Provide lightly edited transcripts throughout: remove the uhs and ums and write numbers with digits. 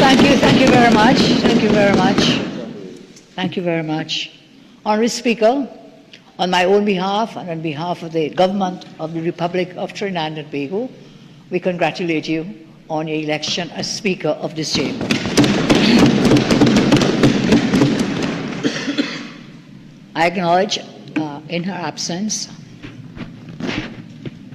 Thank you very much. Thank you very much. Thank you very much. Honourable Speaker, on my own behalf and on behalf of the Government of the Republic of Trinidad and Tobago, we congratulate you on your election as Speaker of this Chamber. I acknowledge, in her absence,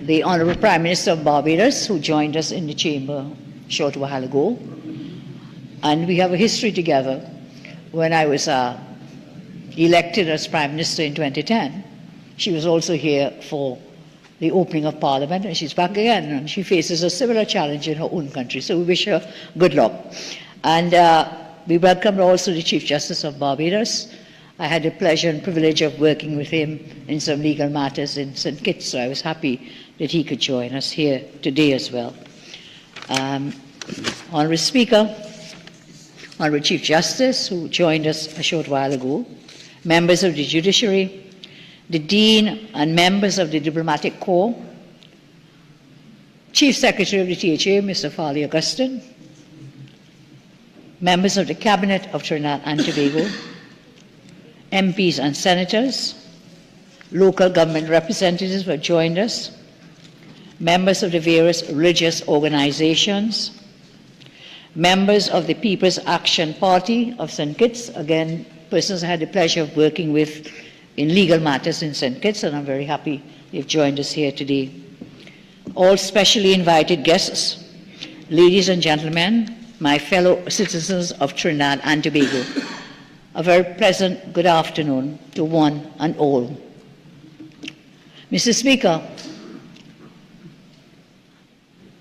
the Honourable Prime Minister of Barbados, who joined us in the Chamber a short while ago. And we have a history together. When I was elected as Prime Minister in 2010, she was also here for the opening of Parliament, and she's back again, and she faces a similar challenge in her own country. So we wish her good luck. And we welcome also the Chief Justice of Barbados. I had the pleasure and privilege of working with him in some legal matters in St. Kitts, so I was happy that he could join us here today as well. Honourable Speaker, Honourable Chief Justice, who joined us a short while ago, members of the Judiciary, the Dean and members of the Diplomatic Corps, Chief Secretary of the THA, Mr. Farley Augustine, members of the Cabinet of Trinidad and Tobago, MPs and Senators, local government representatives who have joined us, members of the various religious organizations, members of the People's Action Party of St. Kitts, again, persons I had the pleasure of working with in legal matters in St. Kitts, and I'm very happy you've joined us here today. All specially invited guests, ladies and gentlemen, my fellow citizens of Trinidad and Tobago, a very pleasant good afternoon to one and all. Mr. Speaker,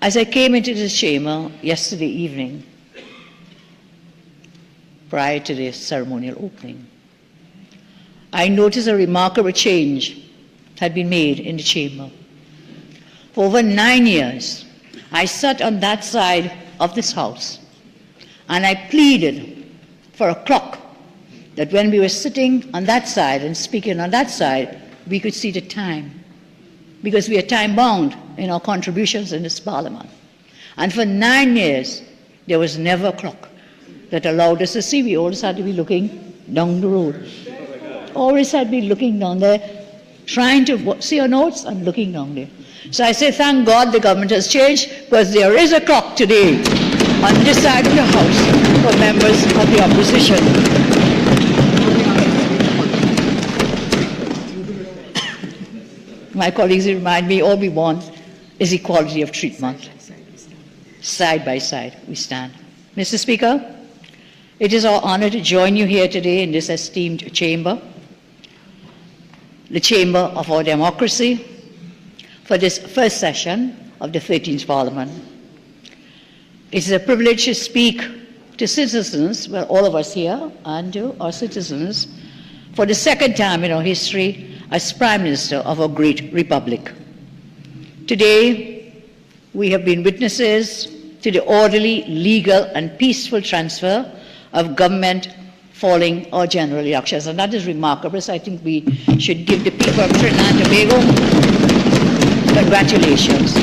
as I came into this chamber yesterday evening, prior to the ceremonial opening, I noticed a remarkable change had been made in the chamber. For over 9 years, I sat on that side of this house, and I pleaded for a clock that when we were sitting on that side and speaking on that side, we could see the time, because we are time-bound in our contributions in this Parliament. And for 9 years, there was never a clock that allowed us to see. We always had to be looking down the road. Always had to be looking down there, trying to see our notes and looking down there. So I say, thank God the government has changed, because there is a clock today on this side of the House for members of the opposition. My colleagues remind me, all we want is equality of treatment. Side by side, we stand. Mr. Speaker, it is our honor to join you here today in this esteemed chamber, the chamber of our democracy, for this first session of the 13th Parliament. It is a privilege to speak to citizens, well, all of us here, and to our citizens, for the second time in our history as Prime Minister of our great republic. Today, we have been witnesses to the orderly, legal, and peaceful transfer of government following our general elections, and that is remarkable. So I think we should give the people of Trinidad and Tobago congratulations.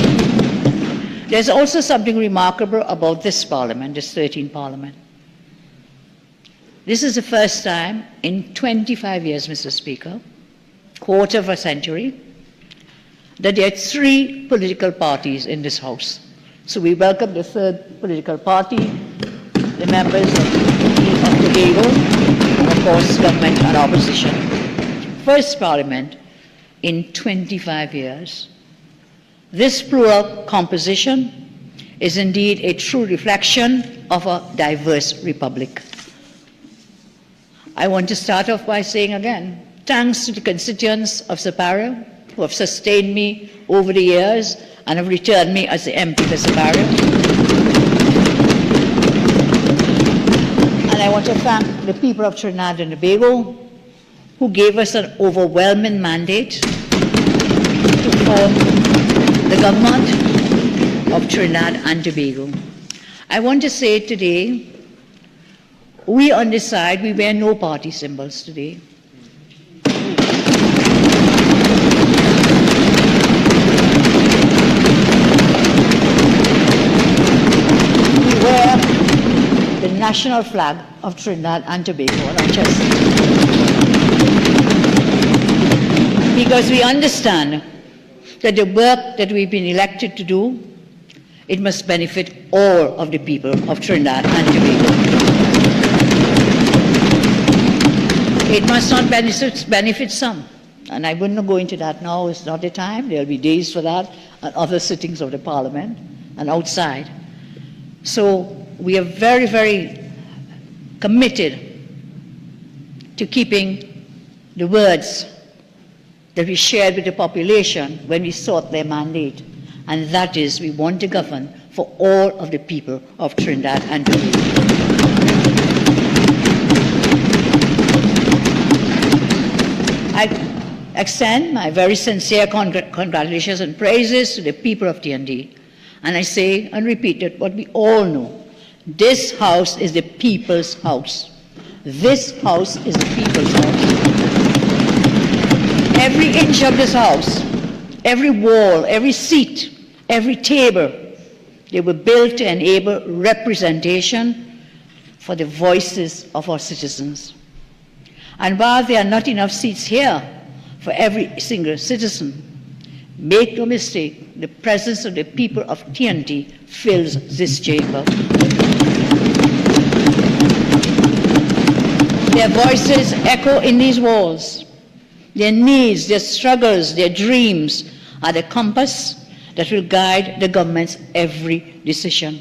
There's also something remarkable about this Parliament, this 13th Parliament. This is the first time in 25 years, Mr. Speaker, quarter of a century, that there are 3 political parties in this House. So we welcome the 3rd political party, the members of Tobago, and of course government and opposition. First Parliament in 25 years. This plural composition is indeed a true reflection of a diverse republic. I want to start off by saying again, thanks to the constituents of Sipario who have sustained me over the years and have returned me as the MP for Sipario. And I want to thank the people of Trinidad and Tobago who gave us an overwhelming mandate to form the government of Trinidad and Tobago. I want to say today, we on this side, we wear no party symbols today. We wear national flag of Trinidad and Tobago on our chest. Because we understand that the work that we've been elected to do, it must benefit all of the people of Trinidad and Tobago. It must not benefit some. And I wouldn't go into that now, it's not the time. There'll be days for that at other sittings of the Parliament and outside. So we are very, very committed to keeping the words that we shared with the population when we sought their mandate. And that is, we want to govern for all of the people of Trinidad and Tobago. I extend my very sincere congratulations and praises to the people of TND. And I say and repeat it, what we all know. This house is the people's house. This house is the people's house. Every inch of this house, every wall, every seat, every table, they were built to enable representation for the voices of our citizens. And while there are not enough seats here for every single citizen, make no mistake, the presence of the people of TNT fills this chamber. Their voices echo in these walls. Their needs, their struggles, their dreams are the compass that will guide the government's every decision.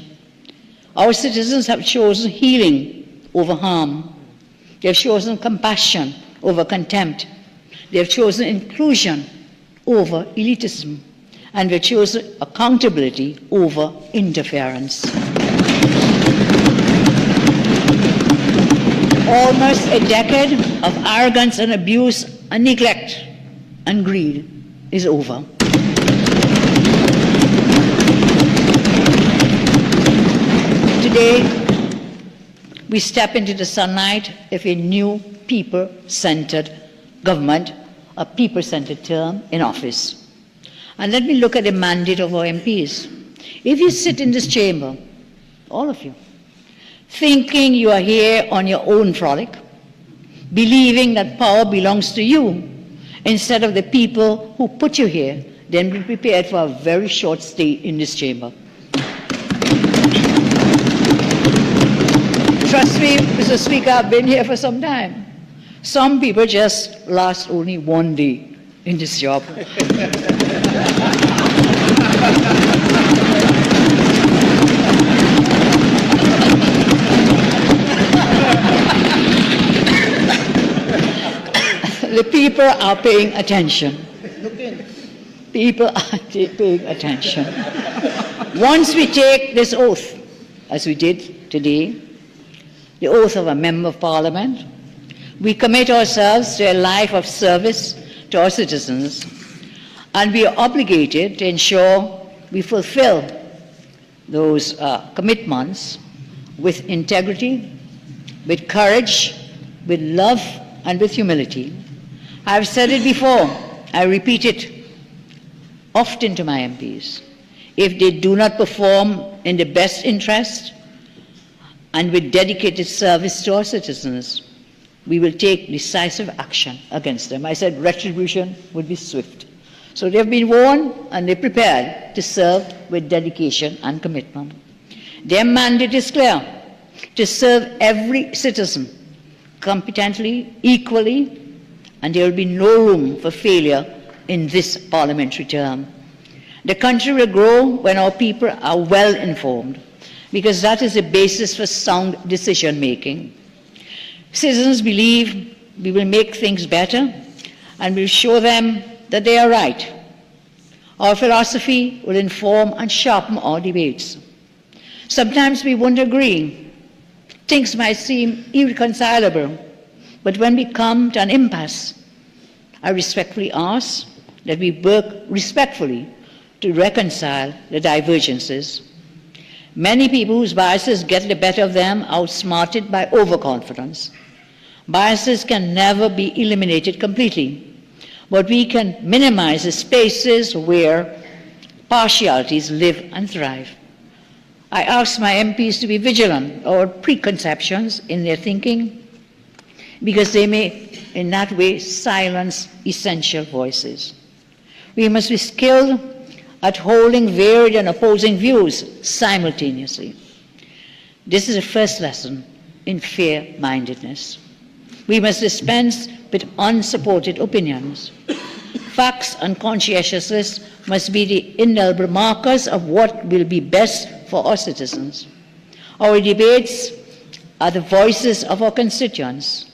Our citizens have chosen healing over harm. They have chosen compassion over contempt. They have chosen inclusion over elitism. And they've chosen accountability over interference. Almost a decade of arrogance and abuse and neglect and greed is over. Today, we step into the sunlight of a new people-centered government, a people-centered term in office. And let me look at the mandate of our MPs. If you sit in this chamber, all of you, thinking you are here on your own frolic, believing that power belongs to you instead of the people who put you here, then be prepared for a very short stay in this chamber. Trust me, Mr. Speaker, I've been here for some time. Some people just last only one day in this job. The people are paying attention. People are paying attention. Once we take this oath, as we did today, the oath of a member of Parliament, we commit ourselves to a life of service to our citizens, and we are obligated to ensure we fulfill those commitments with integrity, with courage, with love, and with humility. I've said it before, I repeat it often to my MPs. If they do not perform in the best interest and with dedicated service to our citizens, we will take decisive action against them. I said retribution would be swift. So they've been warned and they're prepared to serve with dedication and commitment. Their mandate is clear: to serve every citizen competently, equally, and there will be no room for failure in this parliamentary term. The country will grow when our people are well informed, because that is the basis for sound decision making. Citizens believe we will make things better and will show them that they are right. Our philosophy will inform and sharpen our debates. Sometimes we won't agree. Things might seem irreconcilable, but when we come to an impasse, I respectfully ask that we work respectfully to reconcile the divergences. Many people whose biases get the better of them are outsmarted by overconfidence. Biases can never be eliminated completely, but we can minimize the spaces where partialities live and thrive. I ask my MPs to be vigilant about preconceptions in their thinking, because they may, in that way, silence essential voices. We must be skilled at holding varied and opposing views simultaneously. This is the first lesson in fair-mindedness. We must dispense with unsupported opinions. Facts and conscientiousness must be the indelible markers of what will be best for our citizens. Our debates are the voices of our constituents,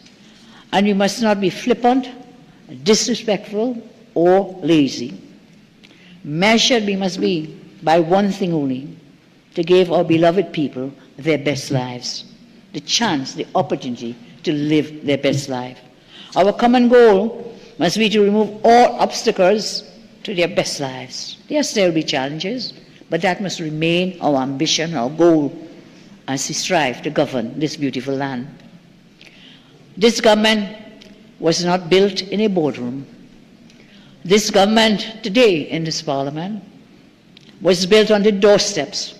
and we must not be flippant, disrespectful, or lazy. Measured we must be by one thing only: to give our beloved people their best lives, the chance, the opportunity to live their best life. Our common goal must be to remove all obstacles to their best lives. Yes, there will be challenges, but that must remain our ambition, our goal, as we strive to govern this beautiful land. This government was not built in a boardroom. This government today in this parliament was built on the doorsteps.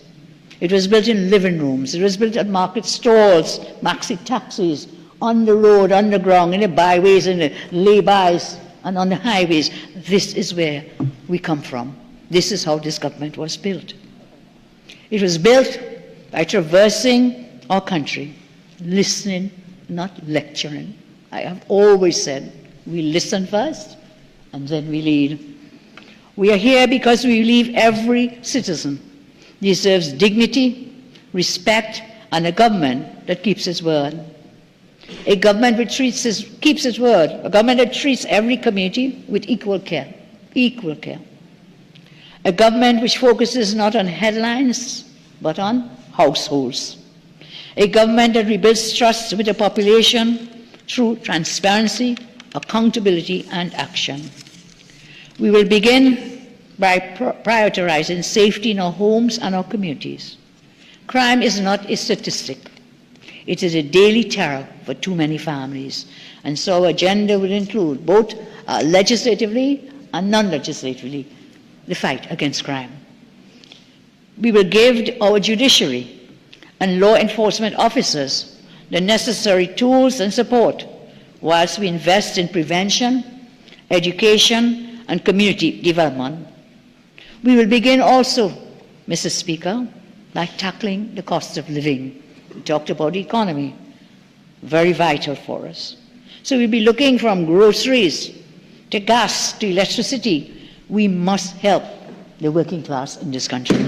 It was built in living rooms. It was built at market stalls, maxi taxis, on the road, underground, in the byways, in the laybys, and on the highways. This is where we come from. This is how this government was built. It was built by traversing our country, listening, not lecturing. I have always said, we listen first, and then we lead. We are here because we believe every citizen deserves dignity, respect, and a government that keeps its word. A government which keeps its word, a government that treats every community with equal care. A government which focuses not on headlines, but on households. A government that rebuilds trust with the population through transparency, accountability, and action. We will begin by prioritizing safety in our homes and our communities. Crime is not a statistic. It is a daily terror for too many families. And so our agenda will include both legislatively and non-legislatively the fight against crime. We will give our judiciary and law enforcement officers the necessary tools and support whilst we invest in prevention, education, and community development. We will begin also, Mr. Speaker, by tackling the cost of living. We talked about the economy, very vital for us. So we'll be looking from groceries to gas to electricity. We must help the working class in this country.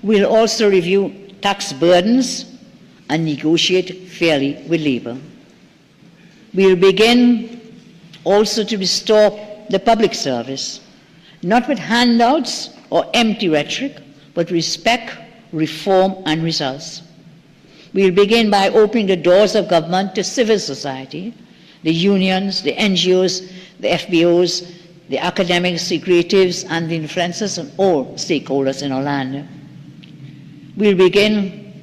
We'll also review tax burdens and negotiate fairly with labor. We'll begin also to restore the public service, not with handouts or empty rhetoric, but respect, reform, and results. We'll begin by opening the doors of government to civil society, the unions, the NGOs, the FBOs, the academics, the creatives, and the influencers, and all stakeholders in our land. We'll begin,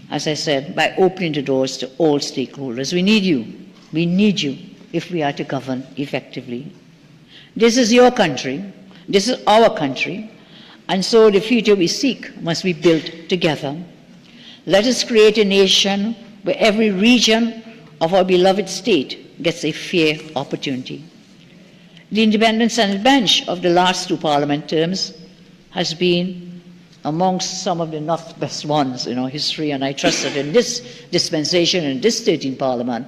as I said, by opening the doors to all stakeholders. We need you. We need you if we are to govern effectively. This is your country. This is our country. And so the future we seek must be built together. Let us create a nation where every region of our beloved state gets a fair opportunity. The independent Senate bench of the last two parliament terms has been amongst some of the not best ones in our history, and I trust that in this dispensation, in this state in parliament,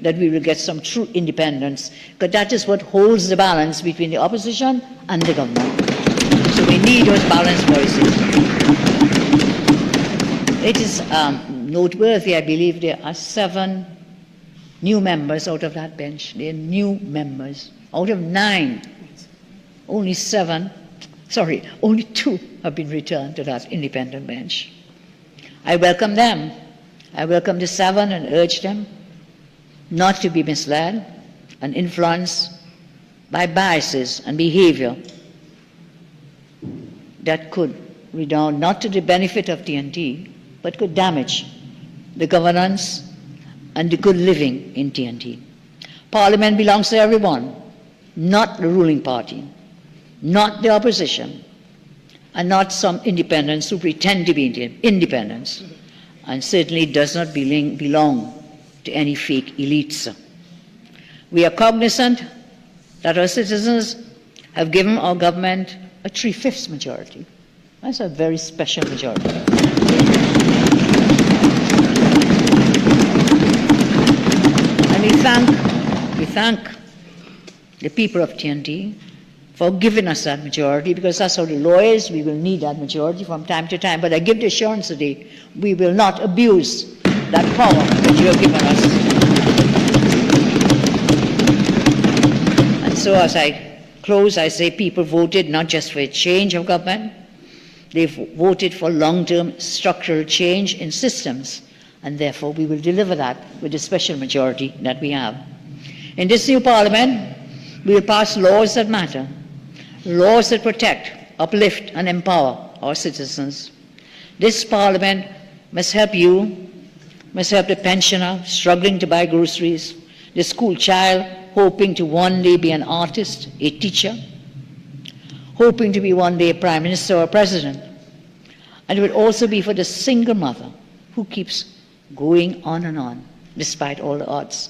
that we will get some true independence, because that is what holds the balance between the opposition and the government. So we need those balanced voices. It is noteworthy, I believe there are 7 new members out of that bench. They are new members. Out of 9, only 2 have been returned to that independent bench. I welcome them. I welcome the 7 and urge them not to be misled and influenced by biases and behavior that could redound not to the benefit of TNT, but could damage the governance and the good living in TNT. Parliament belongs to everyone, not the ruling party, not the opposition, and not some independents who pretend to be independents, and certainly does not belong to any fake elites. We are cognizant that our citizens have given our government a 3/5 majority. That's a very special majority. And we thank the people of TNT for giving us that majority, because that's how the law is. We will need that majority from time to time. But I give the assurance today, we will not abuse that power that you have given us. And so as I close, I say people voted not just for a change of government, they voted for long-term structural change in systems, and therefore we will deliver that with the special majority that we have. In this new Parliament, we will pass laws that matter, laws that protect, uplift, and empower our citizens. This Parliament must help you, must help the pensioner struggling to buy groceries, the school child hoping to one day be an artist, a teacher, hoping to be one day a prime minister or president. And it will also be for the single mother who keeps going on and on despite all the odds.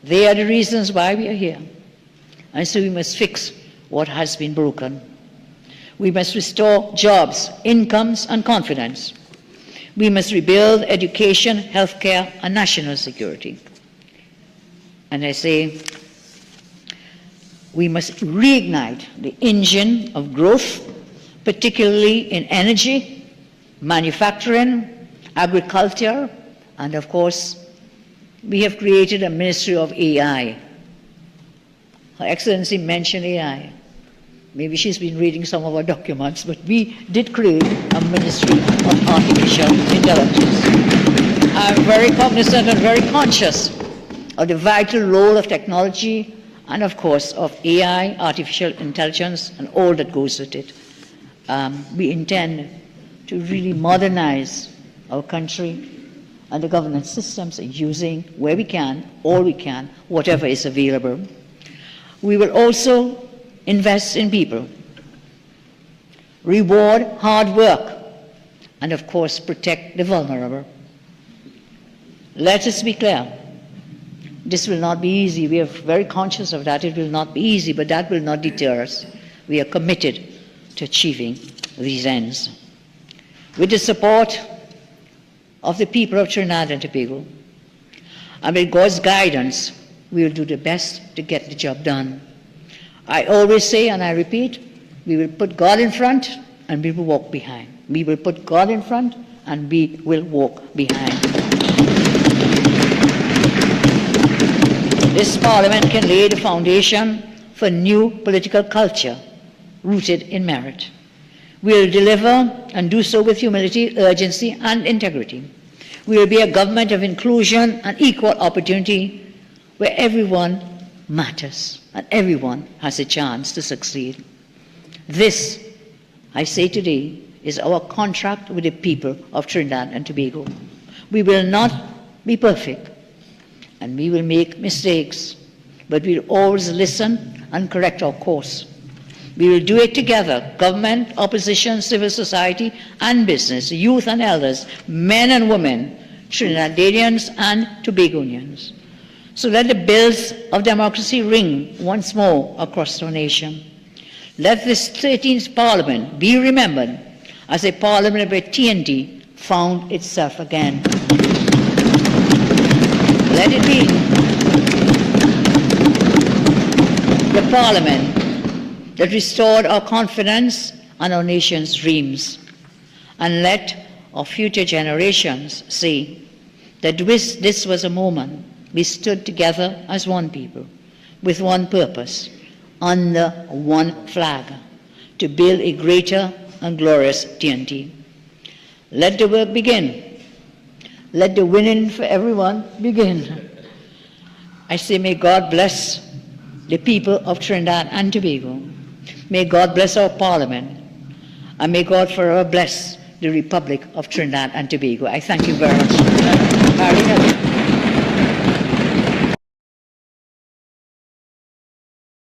They are the reasons why we are here. And so we must fix what has been broken. We must restore jobs, incomes, and confidence. We must rebuild education, healthcare, and national security. And I say, we must reignite the engine of growth, particularly in energy, manufacturing, agriculture, and of course, we have created a Ministry of AI. Her Excellency mentioned AI. Maybe she's been reading some of our documents, but we did create a Ministry of Artificial Intelligence. I'm very cognizant and very conscious of the vital role of technology and, of course, of AI, artificial intelligence, and all that goes with it. We intend to really modernize our country and the governance systems, using where we can, all we can, whatever is available. We will also invest in people, reward hard work, and of course protect the vulnerable. Let us be clear, this will not be easy. We are very conscious of that. It will not be easy, but that will not deter us. We are committed to achieving these ends. With the support of the people of Trinidad and Tobago, and with God's guidance, we will do the best to get the job done. I always say, and I repeat, we will put God in front and we will walk behind. We will put God in front and we will walk behind. This Parliament can lay the foundation for new political culture rooted in merit. We will deliver and do so with humility, urgency, and integrity. We will be a government of inclusion and equal opportunity where everyone matters and everyone has a chance to succeed. This, I say today, is our contract with the people of Trinidad and Tobago. We will not be perfect and we will make mistakes, but we will always listen and correct our course. We will do it together, government, opposition, civil society, and business, youth and elders, men and women, Trinidadians and Tobagonians. So let the bells of democracy ring once more across our nation. Let this 13th Parliament be remembered as a Parliament where TNT found itself again. Let it be the Parliament that restored our confidence and our nation's dreams. And let our future generations say that this was a moment we stood together as one people, with one purpose, under one flag, to build a greater and glorious TNT. Let the work begin. Let the winning for everyone begin. I say, may God bless the people of Trinidad and Tobago. May God bless our Parliament. And may God forever bless the Republic of Trinidad and Tobago. I thank you very much.